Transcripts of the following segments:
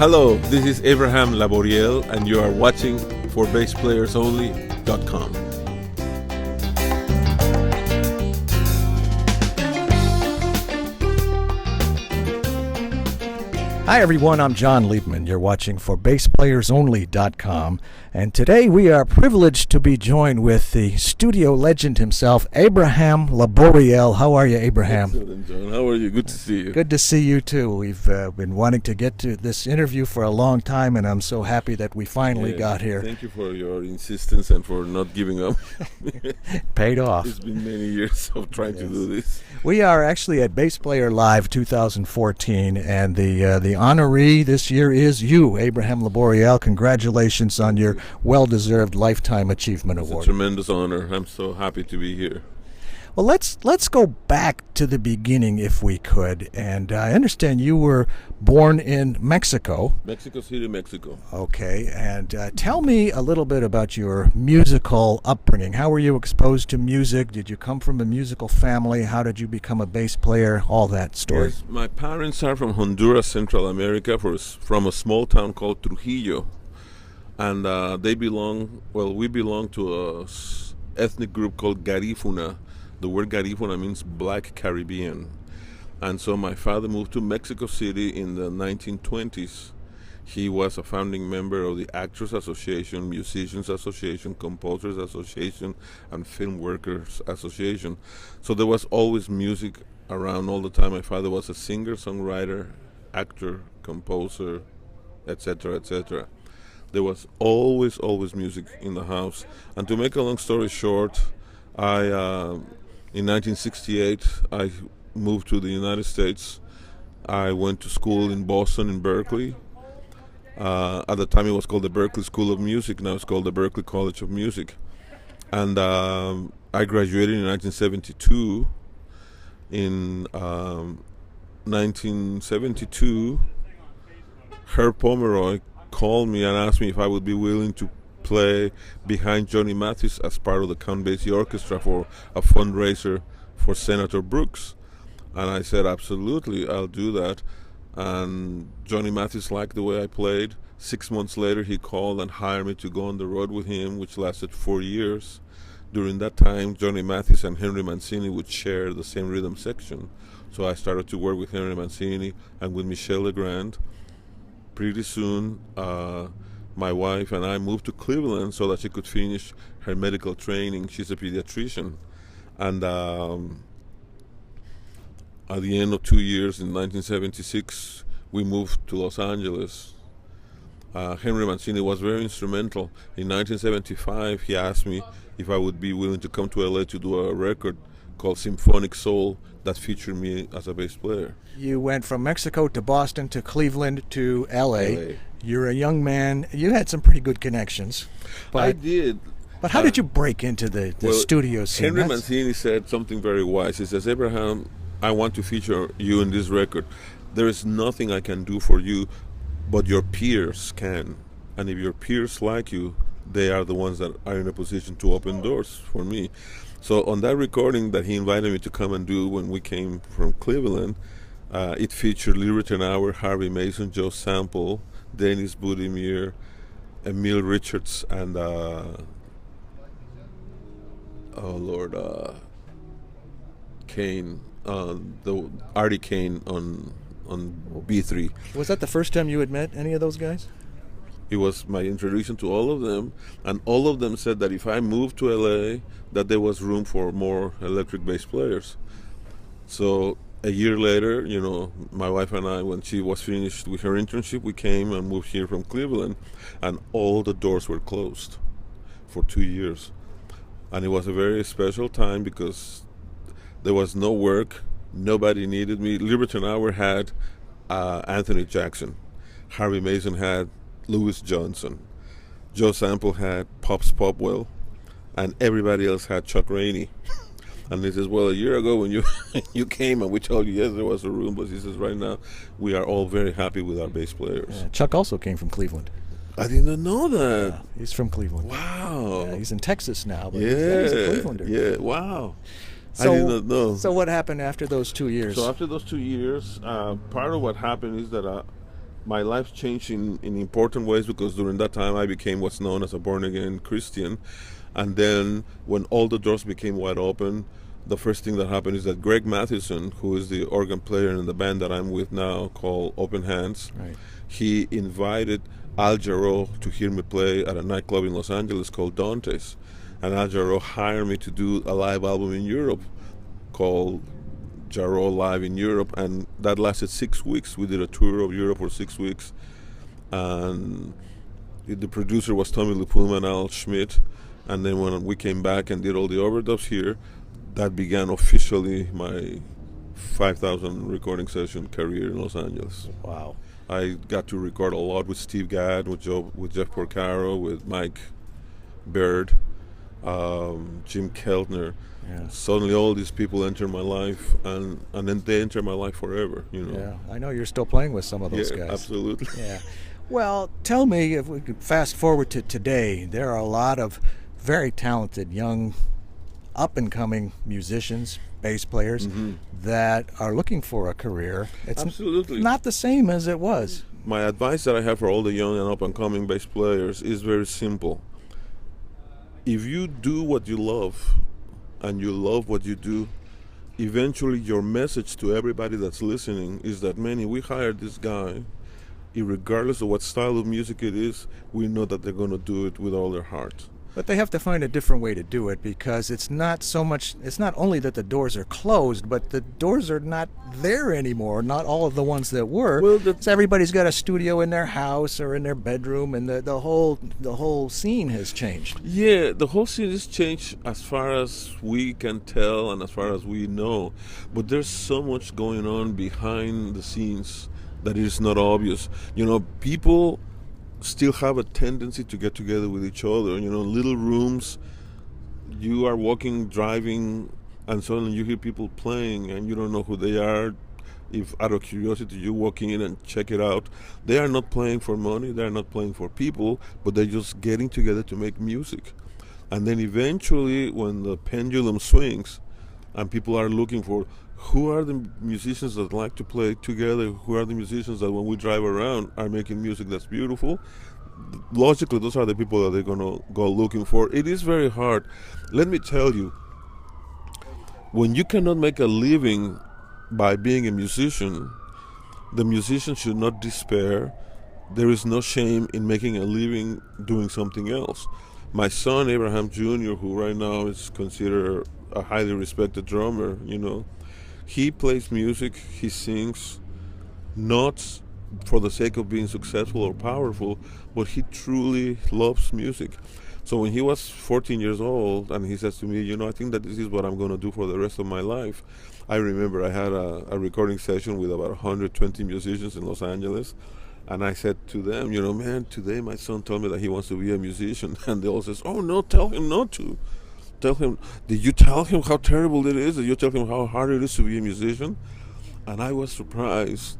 Hello, this is Abraham Laboriel, and you are watching for BassPlayersOnly.com. Hi everyone, I'm Jon Liebman. You're watching for BassPlayersOnly.com, and today we are privileged to be joined with the studio legend himself, Abraham Laboriel. How are you, Abraham? Excellent, John. How are you? Good to see you. Good to see you too. We've been wanting to get to this interview for a long time, and I'm so happy that we finally got here. Thank you for your insistence and for not giving up. Paid off. It's been many years of trying to do this. We are actually at Bass Player Live 2014, and the honoree this year is you, Abraham Laboriel. Congratulations on your well-deserved Lifetime Achievement Award. It's a tremendous honor. I'm so happy to be here. Well, let's go back to the beginning if we could. And I understand you were born in Mexico. Mexico City, Mexico. Okay, and tell me a little bit about your musical upbringing. How were you exposed to music? Did you come from a musical family? How did you become a bass player? All that story. Yes, my parents are from Honduras, Central America, from a small town called Trujillo. And we belong to a ethnic group called Garifuna. The word Garifuna means Black Caribbean. And so my father moved to Mexico City in the 1920s. He was a founding member of the Actors Association, Musicians Association, Composers Association, and Film Workers Association. So there was always music around all the time. My father was a singer, songwriter, actor, composer, etc., etc. There was always music in the house. And to make a long story short, in 1968, I moved to the United States. I went to school in Boston, in Berkeley. At the time, it was called the Berkeley School of Music. Now it's called the Berkeley College of Music. And I graduated in 1972. In 1972, Herb Pomeroy called me and asked me if I would be willing to play behind Johnny Mathis as part of the Count Basie Orchestra for a fundraiser for Senator Brooks. And I said, absolutely, I'll do that. And Johnny Mathis liked the way I played. 6 months later, he called and hired me to go on the road with him, which lasted 4 years. During that time, Johnny Mathis and Henry Mancini would share the same rhythm section. So I started to work with Henry Mancini and with Michel Legrand. Pretty soon, my wife and I moved to Cleveland so that she could finish her medical training. She's a pediatrician. And at the end of 2 years, in 1976, we moved to Los Angeles. Henry Mancini was very instrumental. In 1975, he asked me if I would be willing to come to LA to do a record called Symphonic Soul that featured me as a bass player. You went from Mexico to Boston to Cleveland to LA. You're a young man. You had some pretty good connections. I did. But how did you break into the studio scene? Henry Mancini said something very wise. He says, Abraham, I want to feature you in this record. There is nothing I can do for you, but your peers can. And if your peers like you, they are the ones that are in a position to open doors for me. So on that recording that he invited me to come and do when we came from Cleveland, it featured Lee Ritenour, Harvey Mason, Joe Sample, Dennis Budimir, Emil Richards, and Kane, the Artie Kane on B3. Was that the first time you had met any of those guys? It was my introduction to all of them, and all of them said that if I moved to LA, that there was room for more electric bass players. So a year later, my wife and I, when she was finished with her internship, we came and moved here from Cleveland, and all the doors were closed for 2 years. And it was a very special time because there was no work, nobody needed me. Lee Ritenour had Anthony Jackson. Harvey Mason had Louis Johnson. Joe Sample had Pops Popwell, and everybody else had Chuck Rainey. And he says, well, a year ago when you came and we told you, yes, there was a room, but he says, right now, we are all very happy with our bass players. Yeah, Chuck also came from Cleveland. I didn't know that. Yeah, he's from Cleveland. Wow. Yeah, he's in Texas now, but he's a Clevelander. Yeah, wow. So, I did not know. So what happened after those 2 years? So after those 2 years, part of what happened is that my life changed in important ways because during that time I became what's known as a born again Christian. And then when all the doors became wide open, the first thing that happened is that Greg Mathewson, who is the organ player in the band that I'm with now called Open Hands, Right. he invited Al Jarreau to hear me play at a nightclub in Los Angeles called Dante's. And Al Jarreau hired me to do a live album in Europe called Jarreau Live in Europe, and that lasted 6 weeks. We did a tour of Europe for 6 weeks, and the producer was Tommy LePuma, Al Schmidt. And then when we came back and did all the overdubs here, that began officially my 5,000 recording session career in Los Angeles. Wow. I got to record a lot with Steve Gadd, with Jeff Porcaro, with Mike Baird, Jim Keltner. Yeah. Suddenly all these people enter my life, and then they enter my life forever, you know. Yeah. I know you're still playing with some of those guys. Absolutely. Yeah. Well, tell me, if we could fast forward to today, there are a lot of very talented young up-and-coming musicians, bass players, that are looking for a career. It's Absolutely. not the same as it was. My advice that I have for all the young and up-and-coming bass players is very simple. If you do what you love, and you love what you do, eventually your message to everybody that's listening is that, Manny, we hired this guy. Regardless of what style of music it is, we know that they're going to do it with all their heart. But they have to find a different way to do it, because it's not only that the doors are closed, but the doors are not there anymore. Not all of the ones that were. Well, so everybody's got a studio in their house or in their bedroom, and the whole scene has changed. Yeah, the whole scene has changed as far as we can tell and as far as we know. But there's so much going on behind the scenes that is not obvious. You know, people still have a tendency to get together with each other. You know, little rooms, you are walking, driving, and suddenly you hear people playing and you don't know who they are. If out of curiosity you walk in and check it out, they are not playing for money, they are not playing for people, but they're just getting together to make music. And then eventually when the pendulum swings and people are looking for who are the musicians that like to play together, who are the musicians that when we drive around are making music that's beautiful, logically those are the people that they're going to go looking for. It is very hard. Let me tell you, when you cannot make a living by being a musician, the musician should not despair. There is no shame in making a living doing something else. My son Abraham Jr., who right now is considered a highly respected drummer, you know, he plays music, he sings, not for the sake of being successful or powerful, but he truly loves music. So when he was 14 years old and he says to me, you know, I think that this is what I'm going to do for the rest of my life. I remember I had a recording session with about 120 musicians in Los Angeles, and I said to them, you know, man, today my son told me that he wants to be a musician. And they all says, oh no, tell him not to. Tell him, did you tell him how terrible it is? Did you tell him how hard it is to be a musician? And I was surprised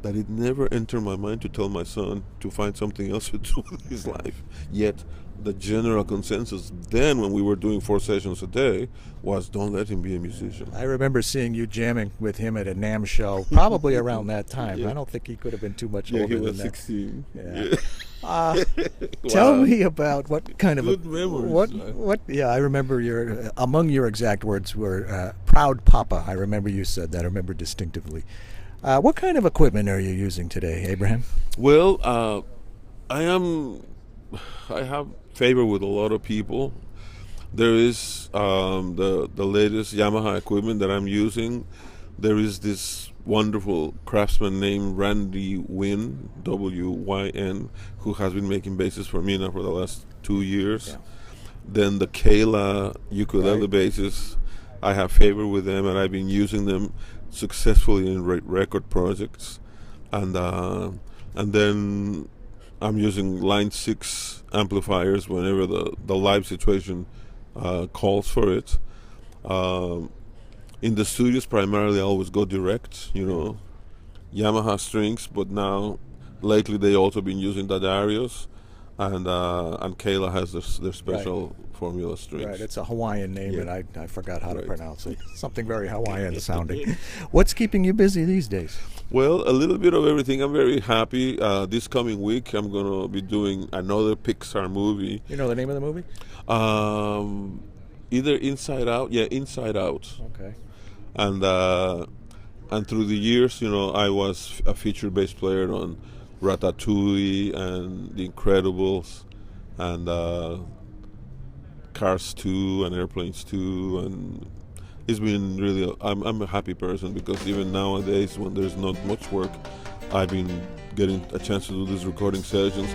that it never entered my mind to tell my son to find something else to do with his life. Yet the general consensus then, when we were doing 4 sessions a day, was don't let him be a musician. I remember seeing you jamming with him at a NAMM show, probably around that time. Yeah. I don't think he could have been too much Yeah, older he was than that. 16. Yeah. Tell me about what kind of Good memories. what? Yeah, I remember among your exact words were "proud papa." I remember you said that. I remember distinctively. What kind of equipment are you using today, Abraham? Well, I have favor with a lot of people. There is the latest Yamaha equipment that I'm using. There is this wonderful craftsman named Randy Wynn, W-Y-N, who has been making basses for me now for the last 2 years. Yeah. Then the Kayla ukulele basses, I have favor with them, and I've been using them successfully in record projects. And then I'm using Line 6 amplifiers whenever the live situation calls for it. In the studios, primarily I always go direct, you know, Yamaha strings, but now, lately they also been using Dadarios. and Kayla has their special formula strings. Right, it's a Hawaiian name, Yeah. and I forgot how to Right. pronounce it. Something very Hawaiian sounding. What's keeping you busy these days? Well, a little bit of everything. I'm very happy. This coming week, I'm going to be doing another Pixar movie. You know the name of the movie? Either Inside Out. Yeah, Inside Out. Okay. And through the years, I was a featured bass player on Ratatouille and The Incredibles and Cars 2 and Airplanes 2, and it's been really, I'm a happy person because even nowadays when there's not much work, I've been getting a chance to do these recording sessions.